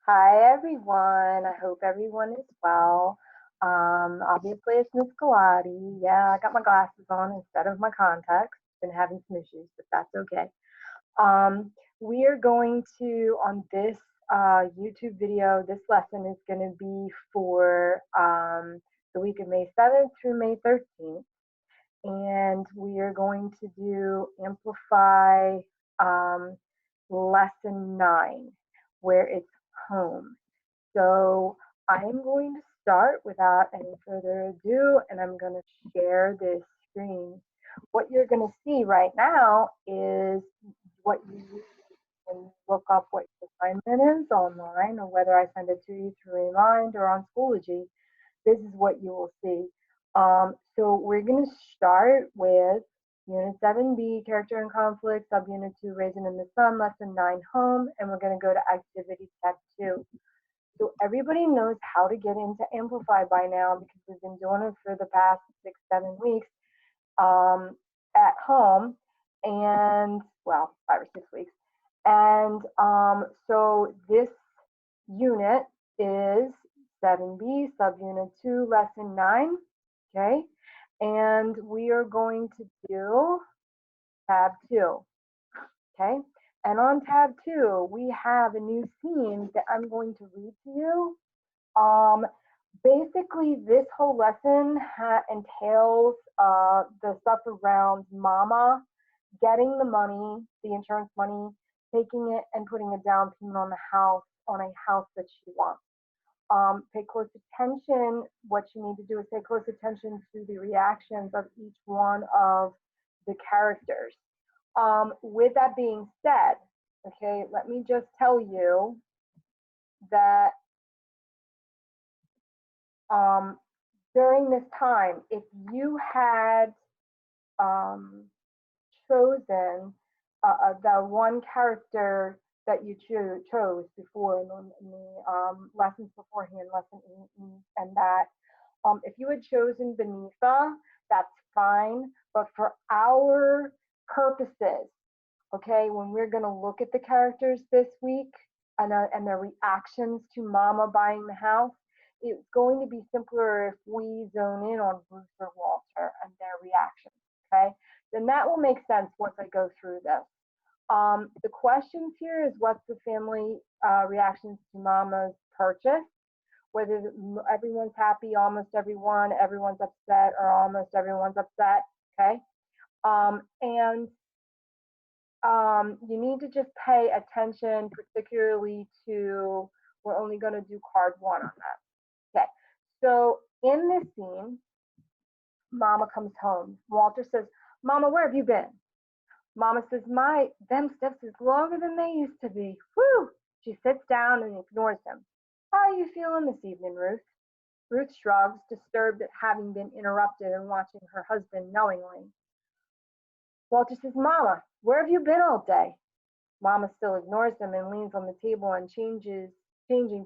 Hi everyone. I hope everyone is well. Obviously it's Miss Galati. Yeah, I got my glasses on instead of my contacts. Been having some issues, but that's okay. Um, we are going to on this YouTube video. This lesson is going to be for the week of May 7th through May 13th, and we are going to do Amplify um, lesson 9, where it's home. So I'm going to start without any further ado, and I'm going to share this screen. What you're going to see right now is what you can look up what your assignment is online, or whether I send it to you through Remind or on Schoology. This is what you will see. So we're going to start with Unit 7B, Character and Conflict, Subunit 2, Raisin in the Sun, Lesson 9, Home, and we're going to go to Activity Tab 2. So everybody knows how to get into Amplify by now because we've been doing it for the past 6, 7 weeks at home, and well, 5 or 6 weeks. And so this unit is 7B, subunit 2, lesson 9. Okay, and we are going to do tab 2. Okay, and on tab 2, we have a new scene that I'm going to read to you. Um, Basically, this whole lesson entails the stuff around Mama getting the money, the insurance money, taking it and putting a down payment on a house that she wants. Pay close attention. What you need to do is pay close attention to the reactions of each one of the characters. With that being said, okay, let me just tell you that um, during this time, if you had um, chosen the one character that you chose before in the lessons beforehand, lesson 8 and that, if you had chosen Beneatha, that's fine. But for our purposes, okay, when we're going to look at the characters this week and their reactions to Mama buying the house, it's going to be simpler if we zone in on Bruce or Walter and their reactions, okay? Then that will make sense once I go through this. The questions here is what's the family reactions to Mama's purchase? Whether everyone's happy, almost everyone, everyone's upset, or almost everyone's upset, okay? And you need to just pay attention, particularly to, we're only going to do card 1 on that. Okay, so in this scene, Mama comes home. Walter says, Mama, where have you been? Mama says, them steps is longer than they used to be. Whew! She sits down and ignores him. How are you feeling this evening, Ruth? Ruth shrugs, disturbed at having been interrupted and watching her husband knowingly. Walter says, Mama, where have you been all day? Mama still ignores him and leans on the table and changing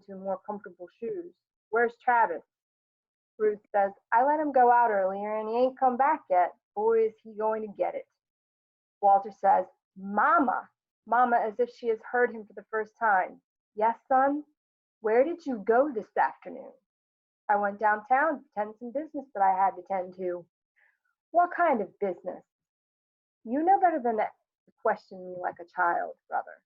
to more comfortable shoes. Where's Travis? Ruth says, I let him go out earlier and he ain't come back yet. Boy, is he going to get it. Walter says, Mama, Mama, as if she has heard him for the first time. Yes, son? Where did you go this afternoon? I went downtown to tend some business that I had to tend to. What kind of business? You know better than to question me like a child, brother.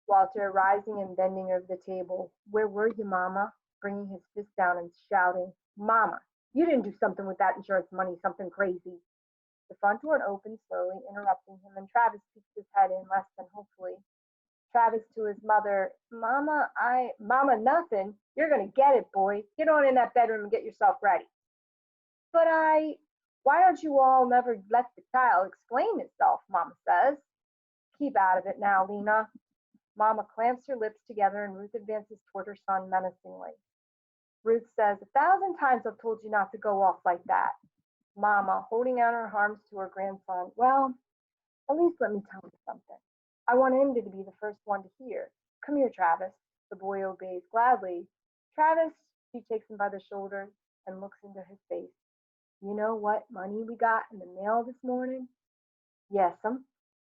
Walter, rising and bending over the table. Where were you, Mama? Bringing his fist down and shouting, Mama, you didn't do something with that insurance money, something crazy. The front door opened slowly, interrupting him, and Travis peeked his head in less than hopefully. Travis to his mother, Mama, nothing. You're going to get it, boy. Get on in that bedroom and get yourself ready. But why don't you all never let the child explain itself, Mama says. Keep out of it now, Lena. Mama clamps her lips together and Ruth advances toward her son menacingly. Ruth says, 1,000 times I've told you not to go off like that. Mama, holding out her arms to her grandson, well, at least let me tell him something. I want him to be the first one to hear. Come here, Travis. The boy obeys gladly. Travis, she takes him by the shoulder and looks into his face. You know what money we got in the mail this morning? Yes'm.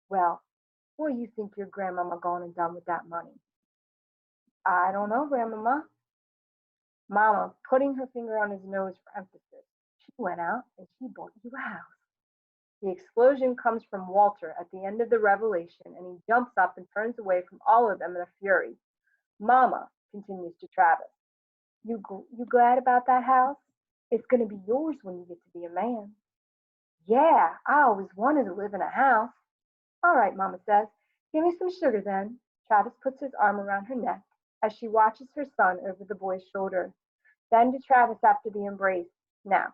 Well, what do you think your grandmama gone and done with that money? I don't know, Grandmama. Mama, putting her finger on his nose for emphasis. She went out and she bought you a house. The explosion comes from Walter at the end of the revelation, and he jumps up and turns away from all of them in a fury. Mama, continues to Travis, you glad about that house? It's going to be yours when you get to be a man. Yeah, I always wanted to live in a house. All right, Mama says. Give me some sugar then. Travis puts his arm around her neck as she watches her son over the boy's shoulder. Then to Travis after the embrace. Now,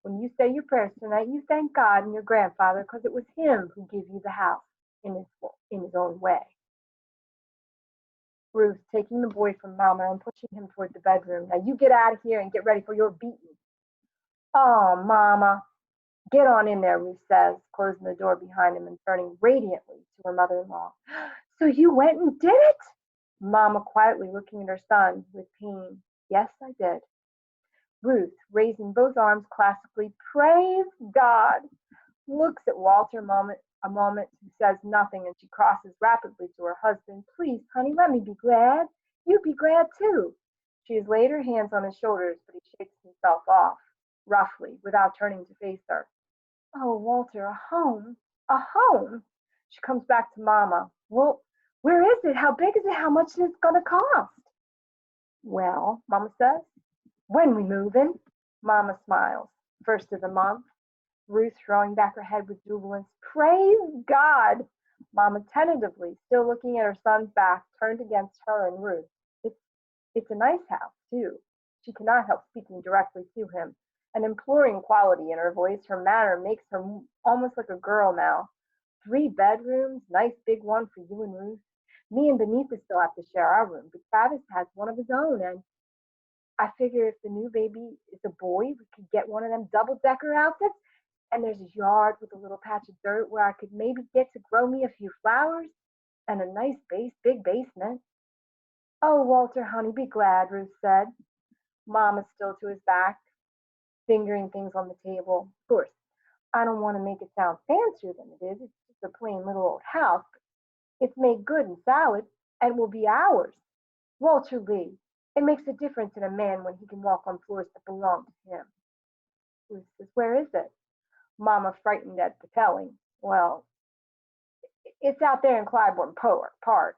when you say your prayers tonight, you thank God and your grandfather because it was him who gave you the house in his own way. Ruth taking the boy from Mama and pushing him toward the bedroom. Now you get out of here and get ready for your beating. Oh, Mama. Get on in there, Ruth says, closing the door behind him and turning radiantly to her mother-in-law. So you went and did it? Mama quietly looking at her son with pain. Yes, I did. Ruth, raising both arms classically, praise God, looks at Walter a moment, who says nothing, and she crosses rapidly to her husband. Please, honey, let me be glad. You be glad too. She has laid her hands on his shoulders, but he shakes himself off, roughly, without turning to face her. Oh, Walter, a home? A home? She comes back to Mama. Well, where is it? How big is it? How much is it going to cost? Well, Mama says, when we move in. Mama smiles. First of the month. Ruth throwing back her head with jubilance. Praise God! Mama tentatively, still looking at her son's back, turned against her and Ruth. It's, it's a nice house, too. She cannot help speaking directly to him. An imploring quality in her voice, her manner makes her almost like a girl now. 3 bedrooms, nice big one for you and Ruth. Me and Benita still have to share our room, but Travis has one of his own, and I figure if the new baby is a boy, we could get one of them double-decker outfits, and there's a yard with a little patch of dirt where I could maybe get to grow me a few flowers, and a nice big basement. Oh, Walter, honey, be glad, Ruth said. Mama still to his back, fingering things on the table. Of course, I don't want to make it sound fancier than it is. It's just a plain little old house, but it's made good and solid, and will be ours. Walter Lee, it makes a difference in a man when he can walk on floors that belong to him. Ruth says, where is it? Mama frightened at the telling. Well, it's out there in Clybourne Park.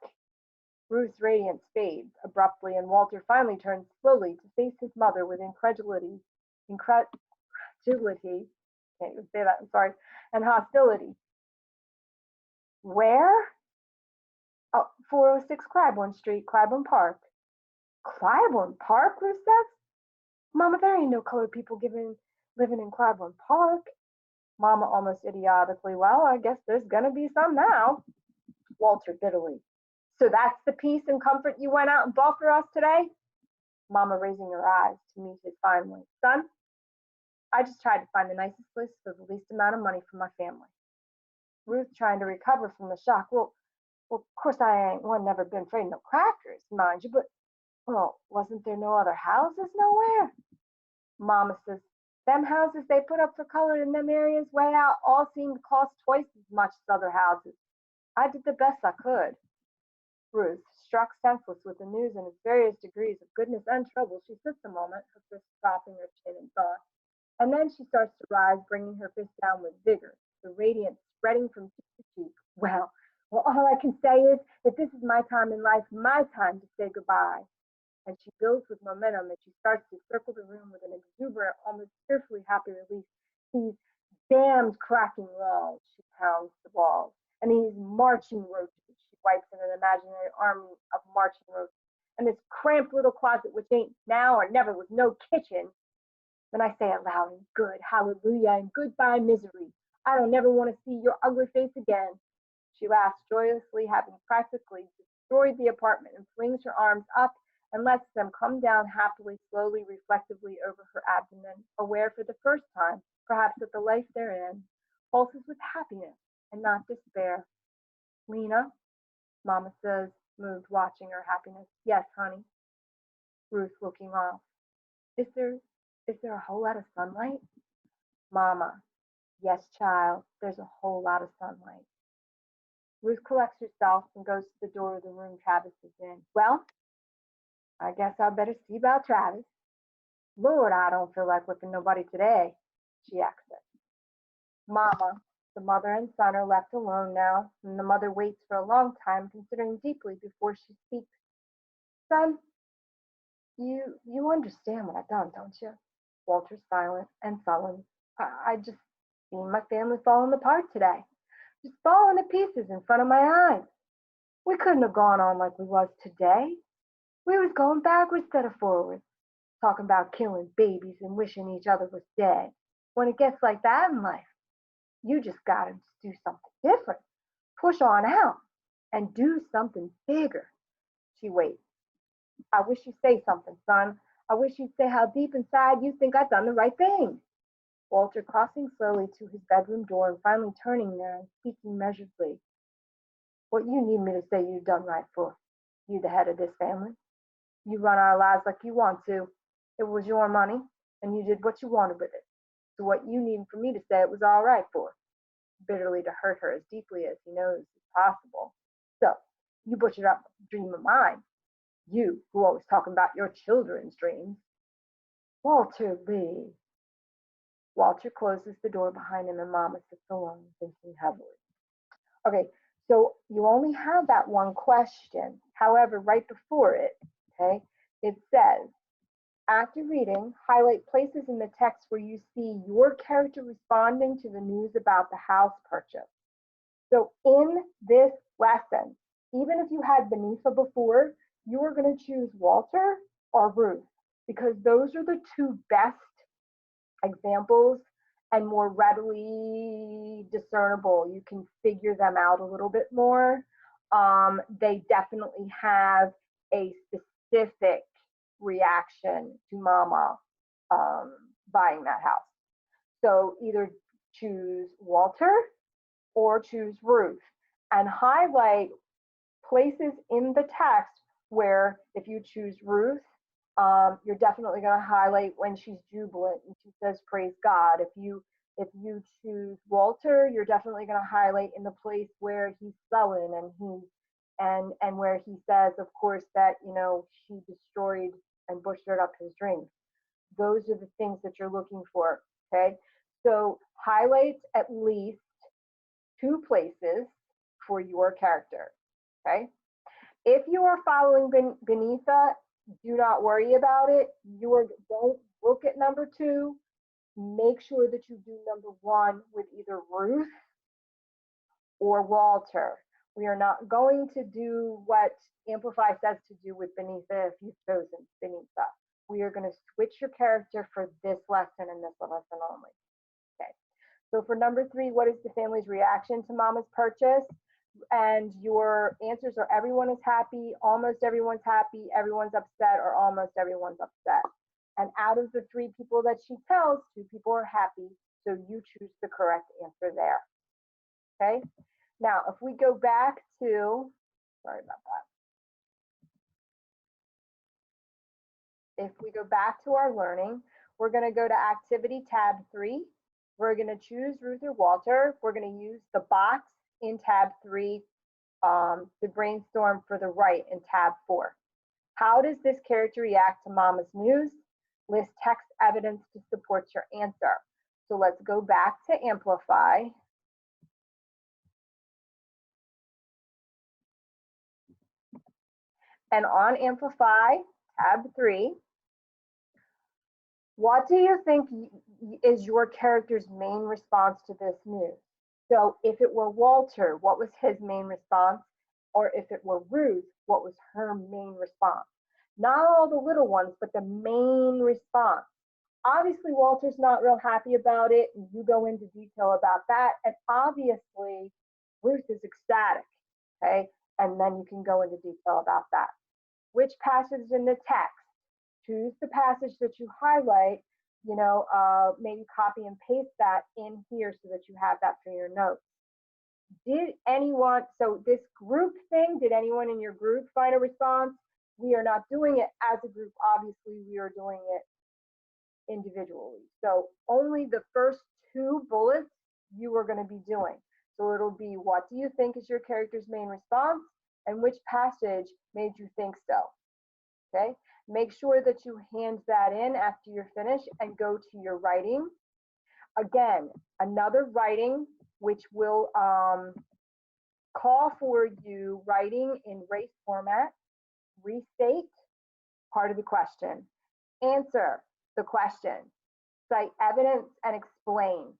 Ruth's radiance fades abruptly, and Walter finally turns slowly to face his mother with incredulity, can't even say that, I'm sorry, and hostility. Where? Oh, 406 Clybourne Street, Clybourne Park. Clybourne Park, Ruth says? Mama, there ain't no colored people living in Clybourne Park. Mama almost idiotically, well, I guess there's gonna be some now. Walter bitterly. So that's the peace and comfort you went out and bought for us today? Mama raising her eyes to meet his finally. Son, I just tried to find the nicest place for the least amount of money for my family. Ruth trying to recover from the shock. Well, of course I ain't one never been afraid of no crackers, mind you, but well, wasn't there no other houses nowhere? Mama says, them houses they put up for color in them areas way out all seem to cost twice as much as other houses. I did the best I could. Ruth, struck senseless with the news and its various degrees of goodness and trouble, she sits a moment, her fist propping her chin in thought, and then she starts to rise, bringing her fist down with vigor, the radiance spreading from cheek to cheek. Well, all I can say is that this is my time in life, my time to say goodbye. And she builds with momentum as she starts to circle the room with an exuberant, almost tearfully happy release. These damned cracking walls, she pounds the walls, and these marching roaches, she wipes in an imaginary army of marching roaches, and this cramped little closet which ain't now or never was no kitchen. Then I say it loud and good, hallelujah, and goodbye misery. I don't never want to see your ugly face again. She laughs joyously, having practically destroyed the apartment, and flings her arms up and lets them come down happily, slowly, reflectively over her abdomen, aware for the first time, perhaps, that the life therein pulses with happiness and not despair. Lena, Mama says, moved, watching her happiness. Yes, honey. Ruth looking off. Is there a whole lot of sunlight? Mama, yes, child, there's a whole lot of sunlight. Ruth collects herself and goes to the door of the room Travis is in. Well, I guess I better see about Travis. Lord, I don't feel like whipping nobody today, she exits. Mama, the mother and son are left alone now, and the mother waits for a long time, considering deeply before she speaks. Son, you understand what I've done, don't you? Walter's silent and sullen. I just seen my family falling apart today. Just falling to pieces in front of my eyes. We couldn't have gone on like we was today. We was going backwards instead of forwards, talking about killing babies and wishing each other was dead. When it gets like that in life, you just gotta do something different. Push on out and do something bigger. She waits. I wish you'd say something, son. I wish you'd say how deep inside you think I've done the right thing. Walter crossing slowly to his bedroom door and finally turning there and speaking measuredly. What you need me to say you've done right for? You the head of this family. You run our lives like you want to. It was your money, and you did what you wanted with it. So what you need for me to say it was all right for? Bitterly to hurt her as deeply as he knows is possible. So, you butchered up a dream of mine. You, who always talking about your children's dreams. Walter Lee. Walter closes the door behind him and Mama sits alone, thinking heavily. Okay, so you only have that one question. However, right before it, okay, it says, after reading, highlight places in the text where you see your character responding to the news about the house purchase. So in this lesson, even if you had Beneatha before, you are going to choose Walter or Ruth because those are the two best examples and more readily discernible. You can figure them out a little bit more. They definitely have a specific reaction to Mama buying that house. So either choose Walter or choose Ruth and highlight places in the text where if you choose Ruth, you're definitely going to highlight when she's jubilant and she says praise God. If you choose Walter, you're definitely going to highlight in the place where he's sullen and where he says, of course, that she destroyed and butchered up his dreams. Those are the things that you're looking for. Okay, so highlight at least two places for your character. Okay, if you are following Beneatha, do not worry about it. Don't look at number two. Make sure that you do number one with either Ruth or Walter. We are not going to do what Amplify says to do with Beneatha if you've chosen Beneatha. We are going to switch your character for this lesson and this lesson only. Okay. So for number three, what is the family's reaction to Mama's purchase? And your answers are everyone is happy, almost everyone's happy, everyone's upset, or almost everyone's upset. And out of the three people that she tells, two people are happy, so you choose the correct answer there. Okay? Now, if we go back to, sorry about that. If we go back to our learning, we're going to go to activity tab 3. We're going to choose Ruth or Walter. We're going to use the box in tab 3 to brainstorm for the right in tab 4. How does this character react to Mama's news? List text evidence to support your answer. So let's go back to Amplify. And on Amplify, tab 3, what do you think is your character's main response to this news? So if it were Walter, what was his main response? Or if it were Ruth, what was her main response? Not all the little ones, but the main response. Obviously, Walter's not real happy about it, and you go into detail about that. And obviously, Ruth is ecstatic, okay? And then you can go into detail about that. Which passage in the text? Choose the passage that you highlight, maybe copy and paste that in here so that you have that for your notes. So this group thing, did anyone in your group find a response? We are not doing it as a group. Obviously, we are doing it individually. So only the first two bullets you are going to be doing. So it'll be, what do you think is your character's main response? And which passage made you think so? Okay, make sure that you hand that in after you're finished and go to your writing. Again, another writing which will call for you writing in race format, restate part of the question, answer the question, cite evidence, and explain.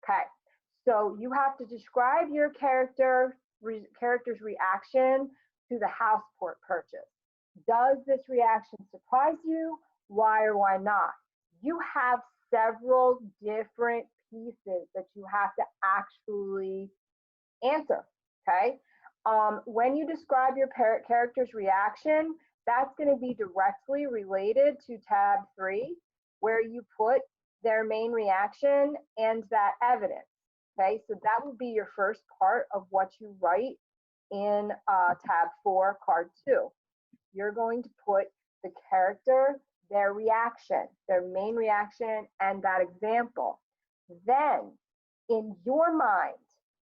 Okay, so you have to describe your character's reaction to the house purchase. Does this reaction surprise you? Why or why not? You have several different pieces that you have to actually answer. Okay. When you describe your character's reaction, that's going to be directly related to tab 3, where you put their main reaction and that evidence. Okay, so that will be your first part of what you write in tab 4, card 2. You're going to put the character, their reaction, their main reaction, and that example. Then, in your mind,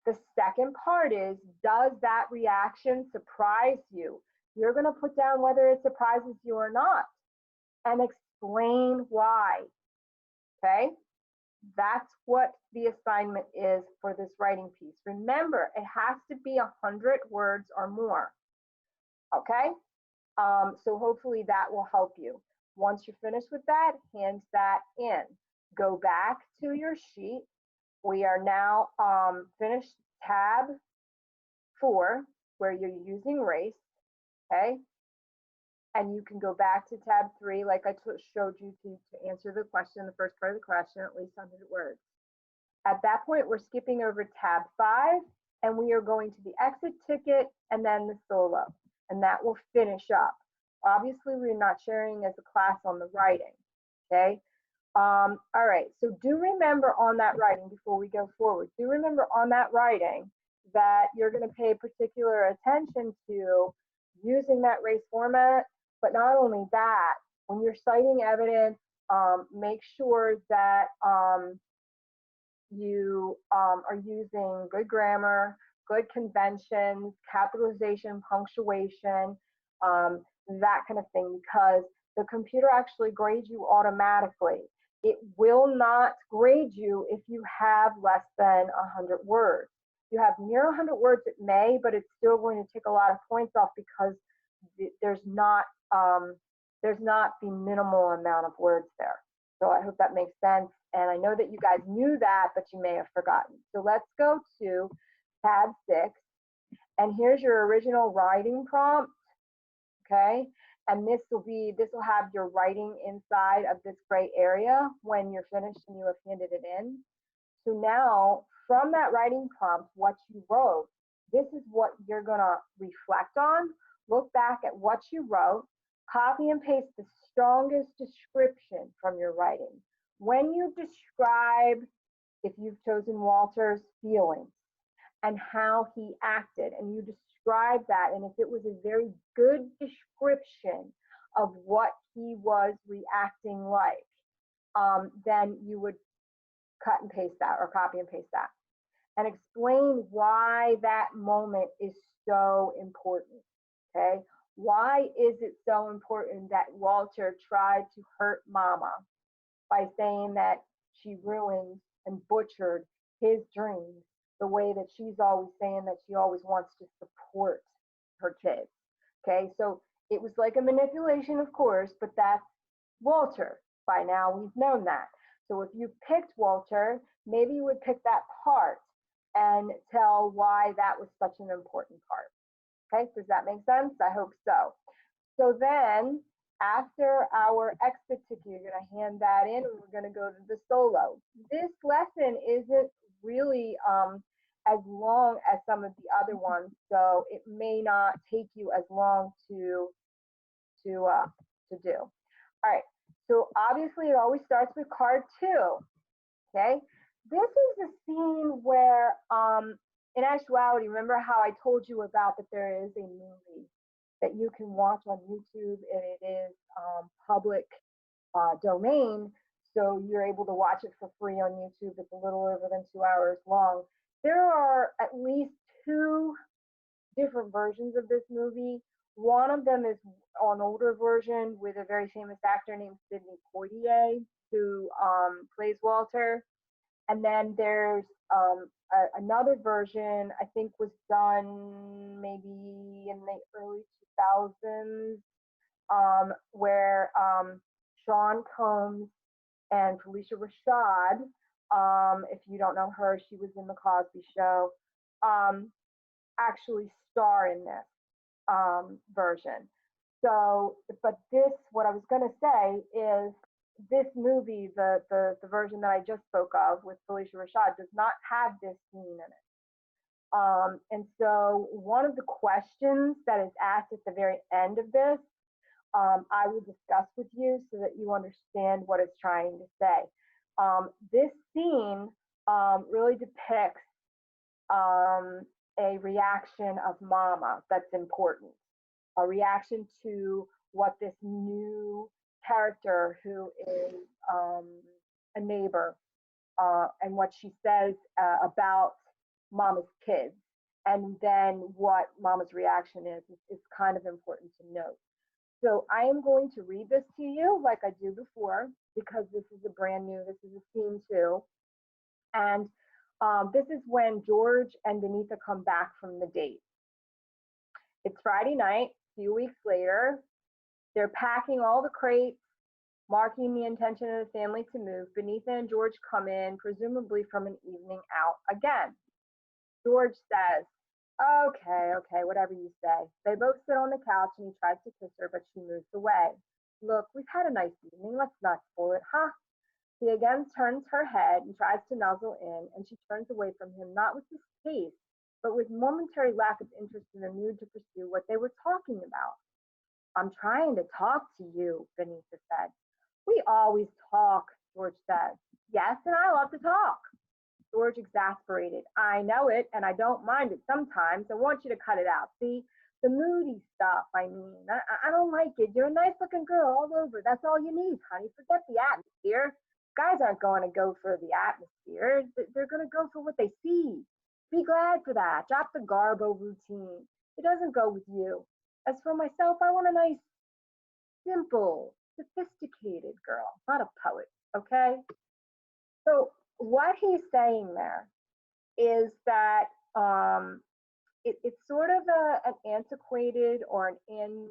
the second part is, does that reaction surprise you? You're going to put down whether it surprises you or not and explain why. Okay? That's what the assignment is for this writing piece. Remember, it has to be 100 words or more. Okay? So hopefully that will help you. Once you're finished with that, hand that in. Go back to your sheet. We are now finished tab 4, where you're using race, okay? And you can go back to tab 3, like I showed you to answer the question, the first part of the question, at least 100 words. At that point, we're skipping over tab 5, and we are going to the exit ticket and then the solo, and that will finish up. Obviously, we're not sharing as a class on the writing, okay? All right, so do remember on that writing, before we go forward, do remember on that writing that you're going to pay particular attention to using that race format, but not only that, when you're citing evidence, make sure that you are using good grammar, good conventions, capitalization, punctuation, that kind of thing, because the computer actually grades you automatically. It will not grade you if you have less than 100 words. If you have near 100 words, it may, but it's still going to take a lot of points off because there's not the minimal amount of words there. So I hope that makes sense. And I know that you guys knew that, but you may have forgotten. So let's go to tab 6. And here's your original writing prompt. Okay. And this will have your writing inside of this gray area when you're finished and you have handed it in. So now from that writing prompt, what you wrote, this is what you're going to reflect on. Look back at what you wrote, copy and paste the strongest description from your writing. When you describe, if you've chosen Walter's feelings and how he acted, and you describe that, and if it was a very good description of what he was reacting like, then you would cut and paste that, or copy and paste that, and explain why that moment is so important. Okay, why is it so important that Walter tried to hurt Mama by saying that she ruined and butchered his dreams, the way that she's always saying that she always wants to support her kids? Okay, so it was like a manipulation, of course, but that's Walter. By now, we've known that. So if you picked Walter, maybe you would pick that part and tell why that was such an important part. Okay, does that make sense? I hope so. So then, after our exit ticket, you're going to hand that in, and we're going to go to the solo. This lesson isn't really as long as some of the other ones, so it may not take you as long to do. All right, so obviously it always starts with card 2. Okay, this is a scene where, in actuality, remember how I told you about that there is a movie that you can watch on YouTube, and it is public domain, so you're able to watch it for free on YouTube. It's a little over than 2 hours long. There are at least 2 different versions of this movie. One of them is an older version with a very famous actor named Sidney Poitier, who plays Walter. And then there's another version, I think was done maybe in the early 2000s, where Sean Combs and Felicia Rashad, if you don't know her, she was in The Cosby Show, um, actually star in this version. So, but this, what I was going to say is this movie, the version that I just spoke of with Felicia Rashad, does not have this scene in it. And so, one of the questions that is asked at the very end of this, I will discuss with you so that you understand what it's trying to say. This scene really depicts um, a reaction of mama that's important, a reaction to what this new character who is a neighbor and what she says about mama's kids, and then what mama's reaction is kind of important to note. So I am going to read this to you like I do before, because this is a brand new, this is a scene two. And this is when George and Benita come back from the date. It's Friday night, a few weeks later. They're packing all the crates, marking the intention of the family to move. Benita and George come in, presumably from an evening out again. George says, okay, okay, whatever you say. They both sit on the couch and he tries to kiss her, but she moves away. Look, we've had a nice evening. Let's not spoil it, huh? He again turns her head and tries to nuzzle in, and she turns away from him, not with distaste, but with momentary lack of interest in the mood to pursue what they were talking about. I'm trying to talk to you, Benita said. We always talk, George said. Yes, and I love to talk. George exasperated. I know it, and I don't mind it sometimes. I want you to cut it out. See, the moody stuff, I mean. I don't like it. You're a nice looking girl all over. That's all you need, honey. Forget the atmosphere. Guys aren't going to go for the atmosphere. They're going to go for what they see. Be glad for that. Drop the garbo routine. It doesn't go with you. As for myself, I want a nice, simple, sophisticated girl, not a poet, okay? So what he's saying there is that it's sort of an antiquated or an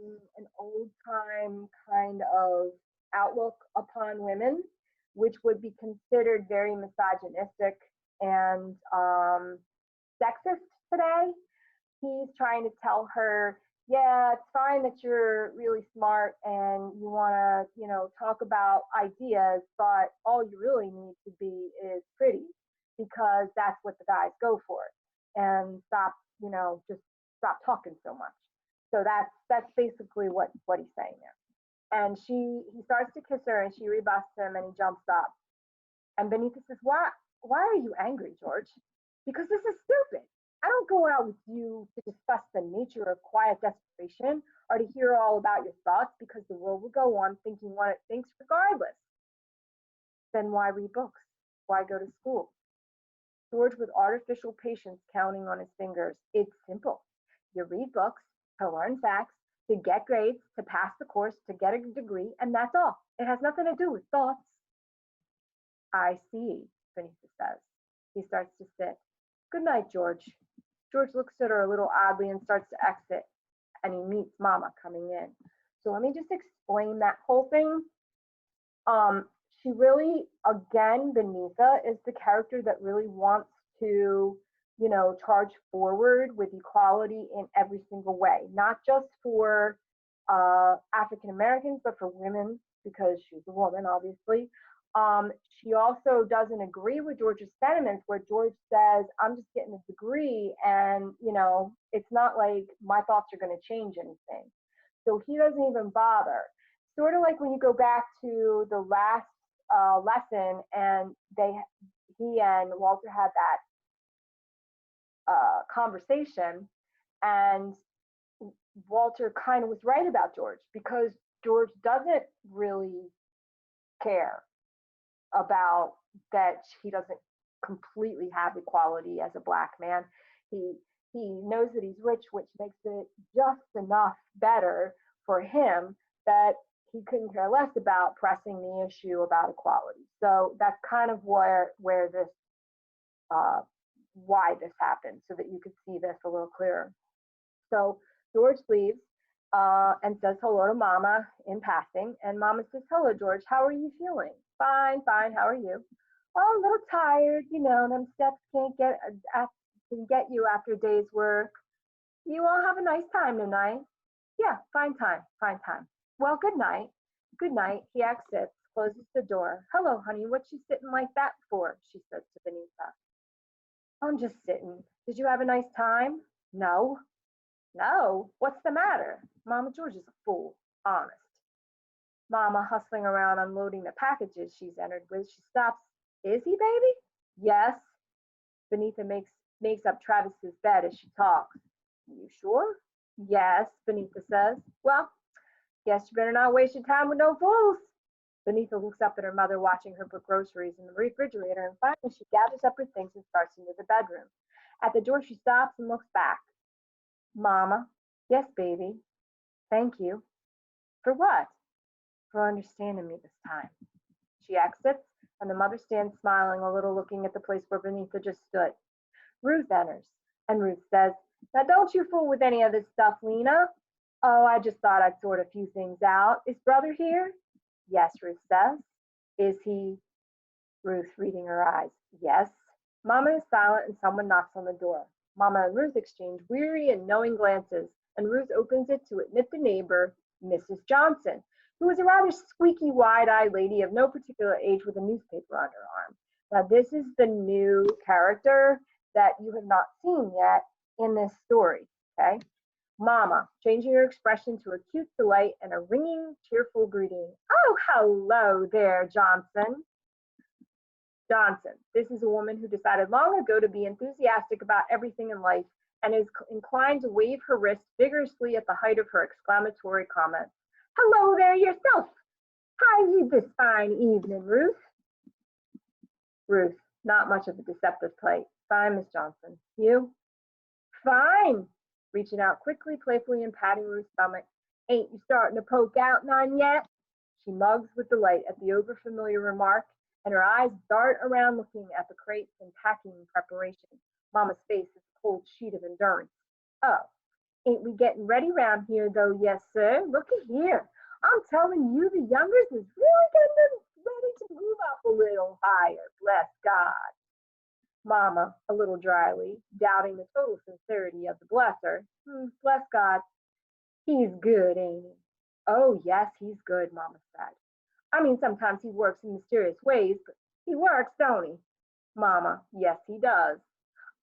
old time kind of outlook upon women, which would be considered very misogynistic and sexist today. He's trying to tell her, yeah, it's fine that you're really smart and you want to, talk about ideas, but all you really need to be is pretty, because that's what the guys go for. And stop, just stop talking so much. So that's basically what he's saying there. And he starts to kiss her and she rebuffs him and he jumps up. And Benita says, why are you angry, George? Because this is stupid. I don't go out with you to discuss the nature of quiet desperation or to hear all about your thoughts, because the world will go on thinking what it thinks regardless. Then why read books? Why go to school? George, with artificial patience, counting on his fingers. It's simple. You read books to learn facts, to get grades, to pass the course, to get a degree, and that's all. It has nothing to do with thoughts. I see, Benita says. He starts to sit. Good night, George. George looks at her a little oddly and starts to exit, and he meets Mama coming in. So let me just explain that whole thing. She really, again, Benita is the character that really wants to, charge forward with equality in every single way, not just for African Americans, but for women, because she's a woman, obviously. She also doesn't agree with George's sentiments, where George says, I'm just getting a degree and, it's not like my thoughts are going to change anything. So he doesn't even bother. Sort of like when you go back to the last lesson and he and Walter had that conversation, and Walter kind of was right about George, because George doesn't really care about that he doesn't completely have equality as a black man. He knows that he's rich, which makes it just enough better for him that he couldn't care less about pressing the issue about equality. So that's kind of where this uh, why this happened, so that you could see this a little clearer. So George leaves and says hello to Mama in passing, and Mama says, "Hello, George. How are you feeling?" "Fine, fine. How are you?" "Oh, a little tired. You know, them steps can get you after a day's work. You all have a nice time tonight." "Yeah, fine time, fine time." "Well, good night." "Good night." He exits, closes the door. "Hello, honey. What you sitting like that for?" she says to Benita. "I'm just sitting. Did you have a nice time?" "No." "No? What's the matter?" "Mama George is a fool. Honest." Mama hustling around unloading the packages she's entered with. She stops. "Is he, baby?" "Yes." Benita makes up Travis's bed as she talks. "You sure?" "Yes," Benita says. "Well, guess you better not waste your time with no fools." Benita looks up at her mother watching her put groceries in the refrigerator, and finally she gathers up her things and starts into the bedroom. At the door she stops and looks back. "Mama." "Yes, baby." "Thank you." "For what?" "For understanding me this time." She exits, and the mother stands smiling a little, looking at the place where Benita just stood. Ruth enters, and Ruth says, "Now don't you fool with any of this stuff, Lena." "Oh, I just thought I'd sort a few things out. Is brother here?" "Yes," Ruth says. "Is he?" Ruth, reading her eyes. "Yes." Mama is silent, and someone knocks on the door. Mama and Ruth exchange weary and knowing glances, and Ruth opens it to admit the neighbor, Mrs. Johnson, who is a rather squeaky, wide-eyed lady of no particular age with a newspaper on her arm. Now, this is the new character that you have not seen yet in this story, okay? Mama, changing her expression to acute delight and a ringing, cheerful greeting. "Oh, hello there, Johnson." Johnson. This is a woman who decided long ago to be enthusiastic about everything in life and is inclined to wave her wrist vigorously at the height of her exclamatory comments. "Hello there yourself. How you this fine evening, Ruth?" Ruth, not much of a deceptive play. "Fine, Miss Johnson. You?" "Fine." Reaching out quickly, playfully, and patting Ruth's stomach. "Ain't you starting to poke out none yet?" She mugs with delight at the overfamiliar remark, and her eyes dart around looking at the crates and packing preparation. Mama's face is a cold sheet of endurance. "Oh, ain't we getting ready round here, though? Yes, sir. Looky here. I'm telling you, the youngers is really getting ready to move up a little higher. Bless God." Mama, a little dryly, doubting the total sincerity of the blesser. Bless God. He's good, ain't he?" "Oh, yes, he's good," Mama said. "I mean, sometimes he works in mysterious ways, but he works, don't he?" "Mama, yes, he does.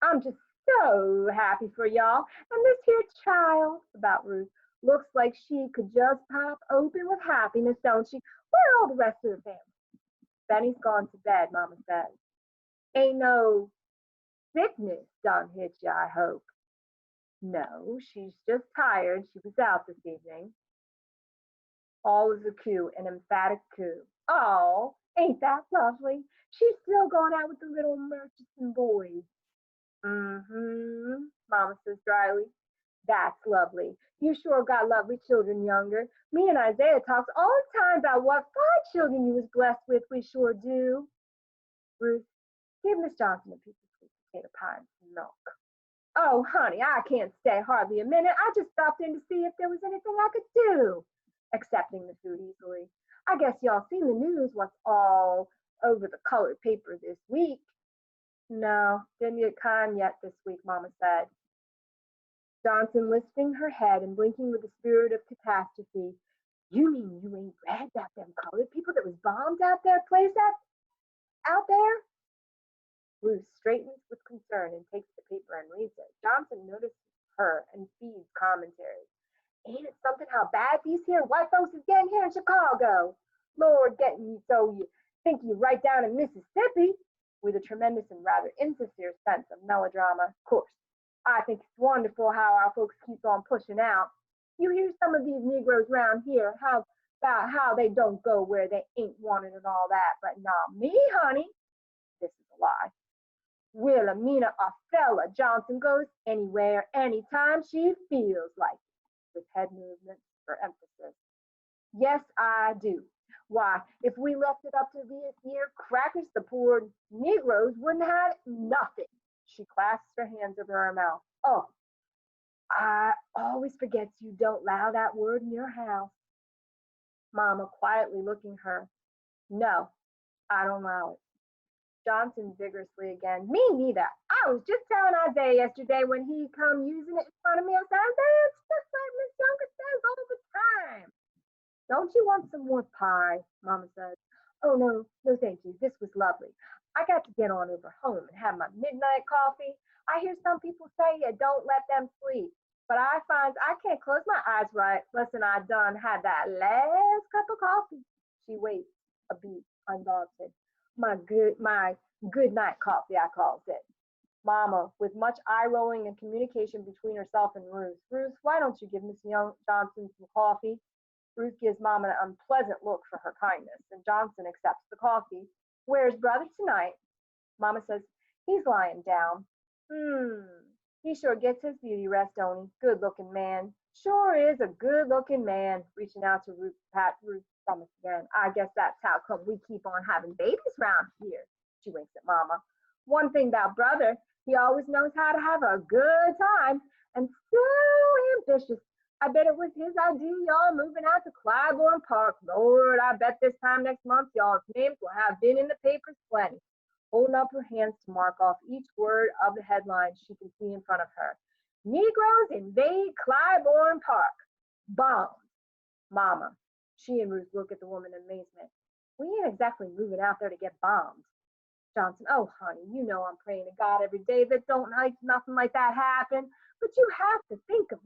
I'm just so happy for y'all. And this here child," about Ruth, "looks like she could just pop open with happiness, don't she? Where are all the rest of the family?" "Benny's gone to bed," Mama said. "Ain't no sickness done hit you, I hope." "No, she's just tired. She was out this evening." All is a coo, an emphatic coo. "Oh, ain't that lovely? She's still going out with the little Murchison boys." "Mm-hmm," Mama says dryly. "That's lovely. You sure got lovely children, younger. Me and Isaiah talks all the time about what fine children you was blessed with. We sure do." Ruth, give Miss Johnson a piece of sweet potato pie and some milk. "Oh, honey, I can't stay hardly a minute. I just stopped in to see if there was anything I could do." Accepting the food easily. "I guess y'all seen the news, what's all over the colored paper this week." "No, didn't get time yet this week," Mama said. Johnson lifting her head and blinking with the spirit of catastrophe. "You mean you ain't read about them colored people that was bombed out there place out there?" Ruth straightens with concern and takes the paper and reads it. Johnson notices her and feeds commentary. "Ain't it something how bad these here white folks is getting here in Chicago? Lord, getting you so you think you right down in Mississippi," with a tremendous and rather insincere sense of melodrama. "Of course, I think it's wonderful how our folks keep on pushing out. You hear some of these Negroes round here about how they don't go where they ain't wanted and all that, but not me, honey." This is a lie. "Wilhelmina Othello Johnson goes anywhere, anytime she feels like it." with head movements for emphasis. Yes, I do. Why, if we left it up to the crackers, the poor Negroes wouldn't have nothing. She clasps her hands over her mouth. Oh, I always forgets you don't allow that word in your house. Mama quietly looking her. No, I don't allow it. Johnson vigorously again. Me neither. I was just telling Isaiah yesterday when he come using it in front of me. I said, Isaiah, it's just like Miss Younger says all the time. Don't you want some more pie? Mama says. Oh, no, no, thank you. This was lovely. I got to get on over home and have my midnight coffee. I hear some people say you don't let them sleep, but I find I can't close my eyes right listen I done had that last cup of coffee. She waits a beat, undaunted. My good night coffee, I calls it. Mama, with much eye rolling and communication between herself and Ruth. Ruth, why don't you give Miss Young Johnson some coffee? Ruth gives Mama an unpleasant look for her kindness, and Johnson accepts the coffee. Where's brother tonight? Mama says, he's lying down. He sure gets his beauty rest, don't he? Good looking man. Sure is a good looking man. Reaching out to Ruth, pat Ruth's stomach again. I guess that's how come we keep on having babies round here. She winks at Mama. One thing about brother, he always knows how to have a good time and so ambitious. I bet it was his idea, y'all moving out to Clybourne Park. Lord, I bet this time next month y'all's names will have been in the papers plenty. Holding up her hands to mark off each word of the headline she can see in front of her. Negroes invade Clybourne Park. Bombed. Mama. She and Ruth look at the woman in amazement. We ain't exactly moving out there to get bombed. Johnson, oh honey, you know I'm praying to God every day that don't like nothing like that happen. But you have to think of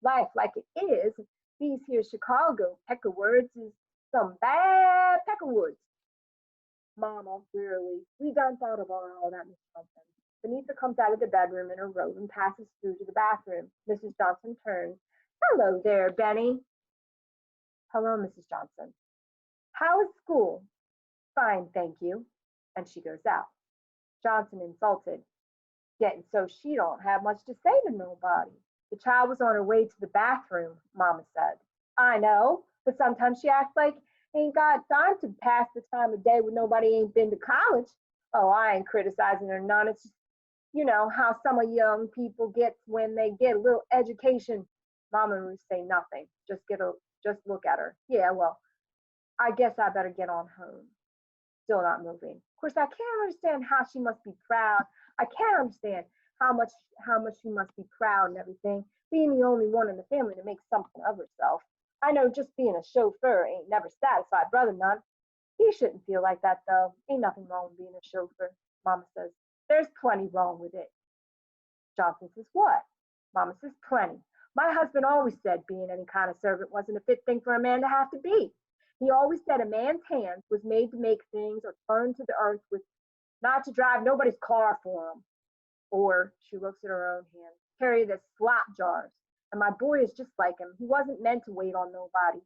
life like it is. These here Chicago peckerwoods is some bad peckerwoods. Mama, wearily, we done thought of all that, Miss Johnson. Benita comes out of the bedroom in her robe and passes through to the bathroom. Mrs. Johnson turns. Hello there, Benny. Hello, Mrs. Johnson. How is school? Fine, thank you. And she goes out. Johnson insulted. Getting so she don't have much to say to nobody. The child was on her way to the bathroom, Mama said. I know, but sometimes she acts like ain't got time to pass the time of day when nobody ain't been to college. Oh, I ain't criticizing her none. It's just, how some of young people get when they get a little education. Mama and Ruth say nothing. Just look at her. Yeah, well, I guess I better get on home. Still not moving. Of course, I can't understand how she must be proud. I can't understand how much she must be proud and everything, being the only one in the family to make something of herself. I know just being a chauffeur ain't never satisfied brother none. He shouldn't feel like that though. Ain't nothing wrong with being a chauffeur. Mama says, there's plenty wrong with it. Johnson says, what? Mama says, plenty. My husband always said being any kind of servant wasn't a fit thing for a man to have to be. He always said a man's hands was made to make things or turn to the earth with not to drive nobody's car for him. Or, she looks at her own hands, carry the slop jars. And my boy is just like him. He wasn't meant to wait on nobody.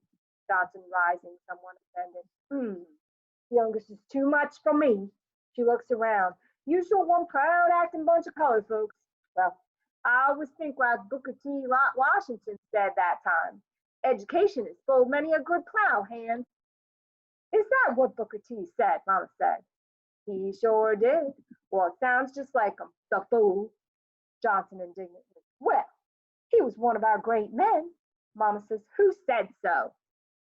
Johnson rising, somewhat offended. The youngest is too much for me. She looks around. You sure one proud acting bunch of colored folks. Well, I always think like Booker T. Washington said that time. Education has spoiled many a good plow hand. Is that what Booker T said? Mama said. He sure did. Well, it sounds just like him, the fool. Johnson indignantly. Well, he was one of our great men. Mama says, who said so?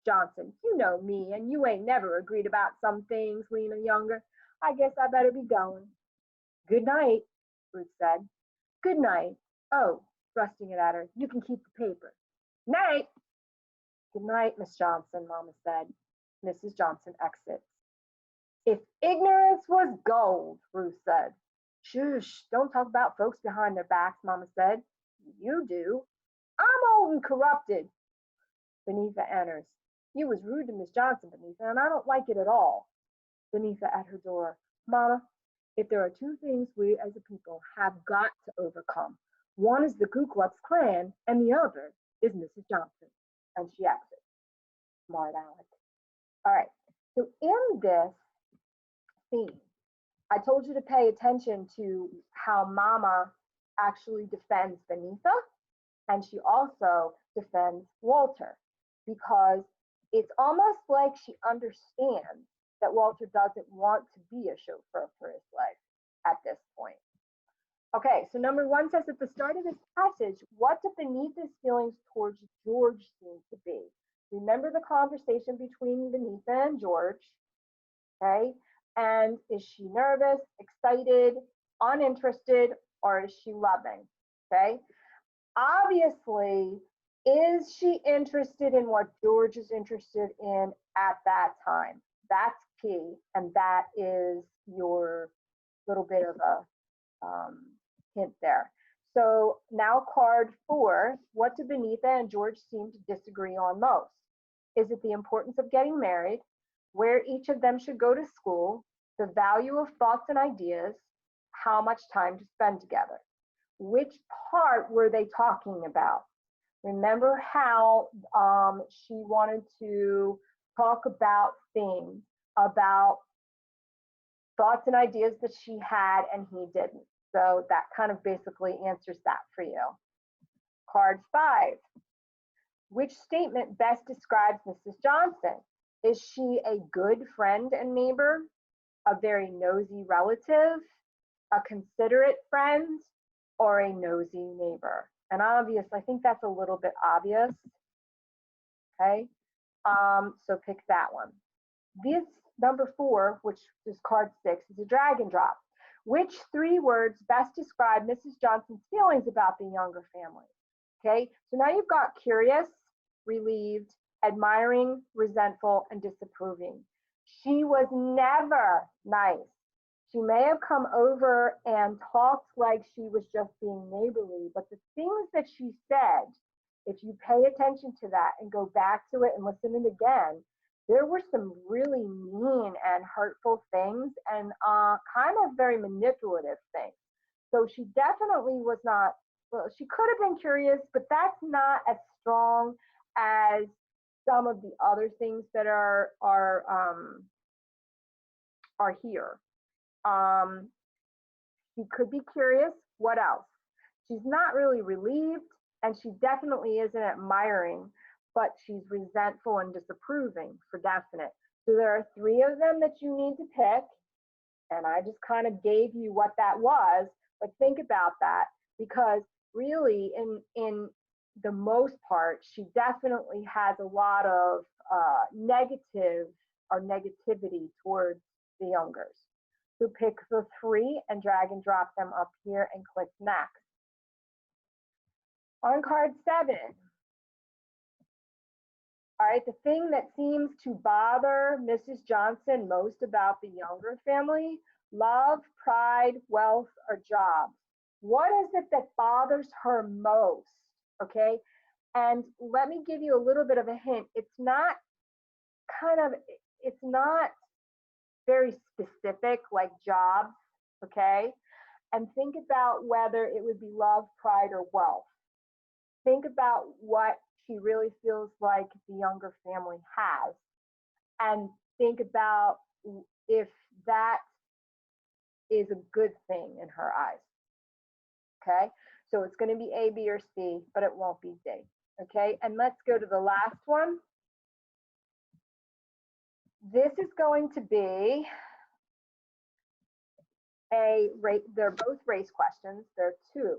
Johnson, you know me, and you ain't never agreed about some things, Lena Younger. I guess I better be going. Good night, Ruth said. Good night. Oh, thrusting it at her, you can keep the paper. Night. Good night, Miss Johnson, Mama said. Mrs. Johnson exits. If ignorance was gold, Ruth said. Shush, don't talk about folks behind their backs, Mama said. You do. I'm old and corrupted. Beneatha enters. You was rude to Miss Johnson, Beneatha, and I don't like it at all. Beneatha at her door. Mama, if there are two things we as a people have got to overcome, one is the Ku Klux Klan, and the other is Mrs. Johnson. And she exits. Smart aleck. All right. So in this scene, I told you to pay attention to how Mama actually defends Beneatha And she also defends Walter because it's almost like she understands that Walter doesn't want to be a chauffeur for his life at this point. Okay, so number one says at the start of this passage, what do Benita's feelings towards George seem to be? Remember the conversation between Benita and George, okay? And is she nervous, excited, uninterested, or is she loving? Okay. Obviously, is she interested in what George is interested in at that time? That's key. And that is your little bit of a hint there. So now card 4, what do Benita and George seem to disagree on most? Is it the importance of getting married, where each of them should go to school, the value of thoughts and ideas, how much time to spend together? Which part were they talking about? Remember how she wanted to talk about things, about thoughts and ideas that she had and he didn't. So that kind of basically answers that for you. Card 5. Which statement best describes Mrs. Johnson? Is she a good friend and neighbor, a very nosy relative, a considerate friend, or a nosy neighbor? And obvious, I think that's a little bit obvious. Okay, so pick that one. This number 4, which is card 6, is a drag and drop. Which 3 words best describe Mrs. Johnson's feelings about the Younger family? Okay, so now you've got curious, relieved, admiring, resentful, and disapproving. She was never nice. She may have come over and talked like she was just being neighborly, but the things that she said, if you pay attention to that and go back to it and listen to it again, there were some really mean and hurtful things and kind of very manipulative things. So she definitely was not, well, she could have been curious, but that's not as strong as some of the other things that are here. She could be curious. What else? She's not really relieved, and she definitely isn't admiring, but she's resentful and disapproving for definite. So there are 3 of them that you need to pick, and I just kind of gave you what that was, but think about that because really in the most part, she definitely has a lot of negative or negativity towards the Youngers. So pick the 3 and drag and drop them up here and click next. On card 7, all right, the thing that seems to bother Mrs. Johnson most about the Younger family, love, pride, wealth, or jobs. What is it that bothers her most? Okay, and let me give you a little bit of a hint. It's not very specific like jobs, okay? And think about whether it would be love, pride, or wealth. Think about what she really feels like the Younger family has. And think about if that is a good thing in her eyes, okay? So it's going to be A, B, or C, but it won't be D, okay? And let's go to the last one. This is going to be they're both race questions. There are 2.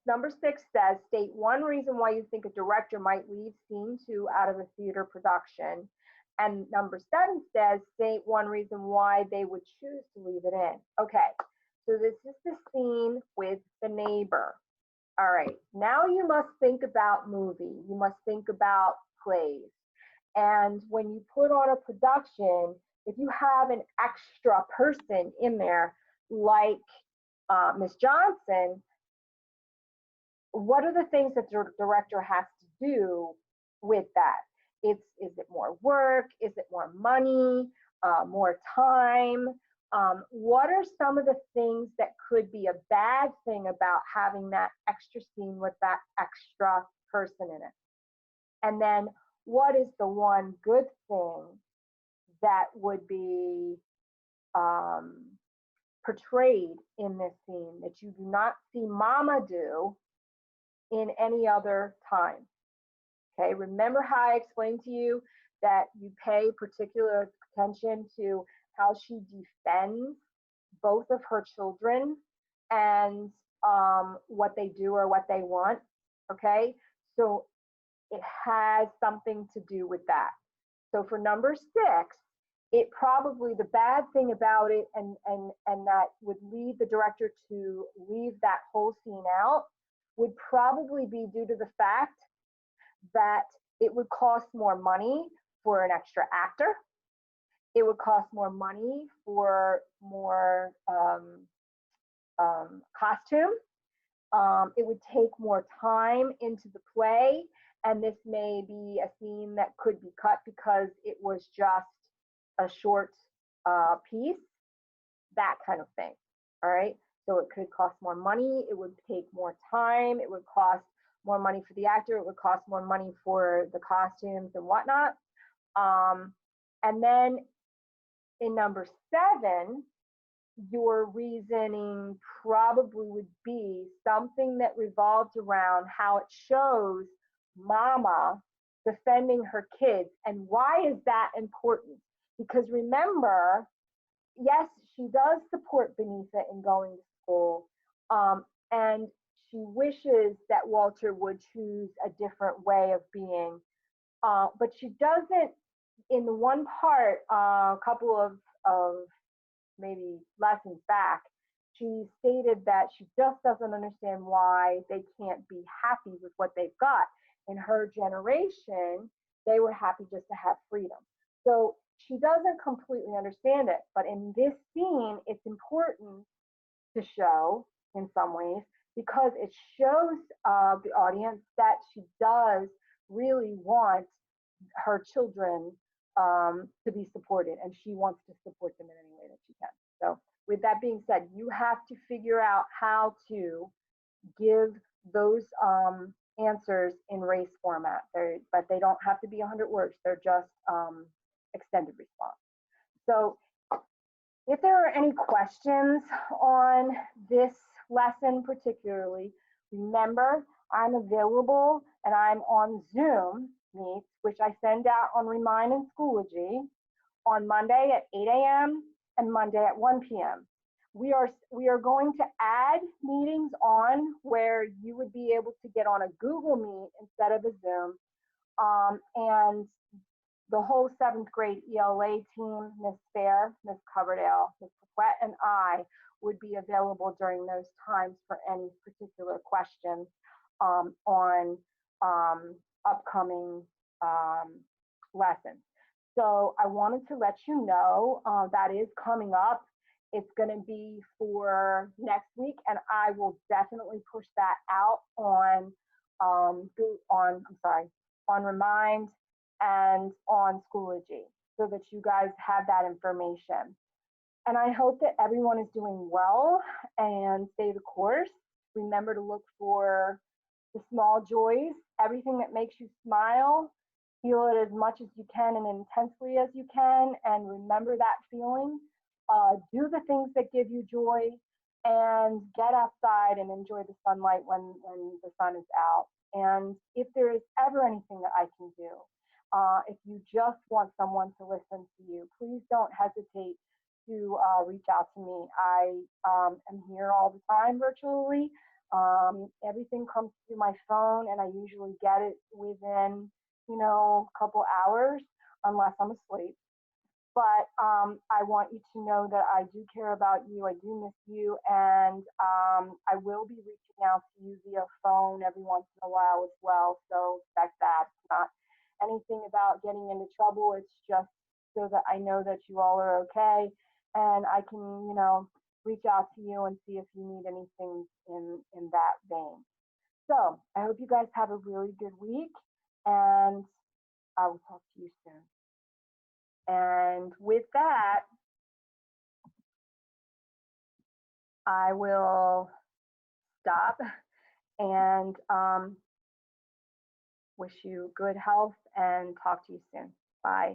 Number 6 says, state one reason why you think a director might leave scene 2 out of a theater production. And number 7 says, state one reason why they would choose to leave it in. Okay, so this is the scene with the neighbor. All right, now you must think about movie. You must think about plays. And when you put on a production, if you have an extra person in there, like Miss Johnson, what are the things that the director has to do with that? Is it more work? Is it more money? More time? What are some of the things that could be a bad thing about having that extra scene with that extra person in it? And then what is the one good thing that would be portrayed in this scene that you do not see Mama do, in any other time. Okay, remember how I explained to you that you pay particular attention to how she defends both of her children and what they do or what they want. Okay, so it has something to do with that. So for number 6, it probably, the bad thing about it, and that would lead the director to leave that whole scene out, would probably be due to the fact that it would cost more money for an extra actor. It would cost more money for more costume. It would take more time into the play, and this may be a scene that could be cut because it was just a short piece, that kind of thing. All right. So it could cost more money. It would take more time. It would cost more money for the actor. It would cost more money for the costumes and whatnot. And then in number 7, your reasoning probably would be something that revolves around how it shows mama defending her kids. And why is that important? Because remember, yes, she does support Benita in going to school, and she wishes that Walter would choose a different way of being, but she doesn't. In the one part, a couple of maybe lessons back, she stated that she just doesn't understand why they can't be happy with what they've got. In her generation, they were happy just to have freedom. So she doesn't completely understand it, but in this scene, it's important to show in some ways because it shows the audience that she does really want her children to be supported, and she wants to support them in any way that she can. So with that being said, you have to figure out how to give those answers in race format. But they don't have to be 100 words. They're just extended response. So if there are any questions on this lesson particularly, remember I'm available and I'm on Zoom meets, which I send out on Remind and Schoology on Monday at 8 a.m. and Monday at 1 p.m. We are going to add meetings on where you would be able to get on a Google Meet instead of a Zoom. And the whole 7th grade ELA team, Miss Fair, Miss Coverdale, Miss Paquette, and I would be available during those times for any particular questions on upcoming lessons. So I wanted to let you know that is coming up. It's going to be for next week, and I will definitely push that out on Remind and on Schoology so that you guys have that information. And I hope that everyone is doing well and stay the course. Remember to look for the small joys, everything that makes you smile. Feel it as much as you can and intensely as you can, and remember that feeling. Do the things that give you joy, and get outside and enjoy the sunlight when the sun is out. And if there is ever anything that I can do, if you just want someone to listen to you, please don't hesitate to reach out to me. I am here all the time virtually. Everything comes through my phone, and I usually get it within, a couple hours, unless I'm asleep. But I want you to know that I do care about you. I do miss you, and I will be reaching out to you via phone every once in a while as well. So expect that. It's not anything about getting into trouble. It's just so that I know that you all are okay, and I can, reach out to you and see if you need anything in that vein. So I hope you guys have a really good week, and I will talk to you soon. And with that, I will stop and wish you good health and talk to you soon. Bye.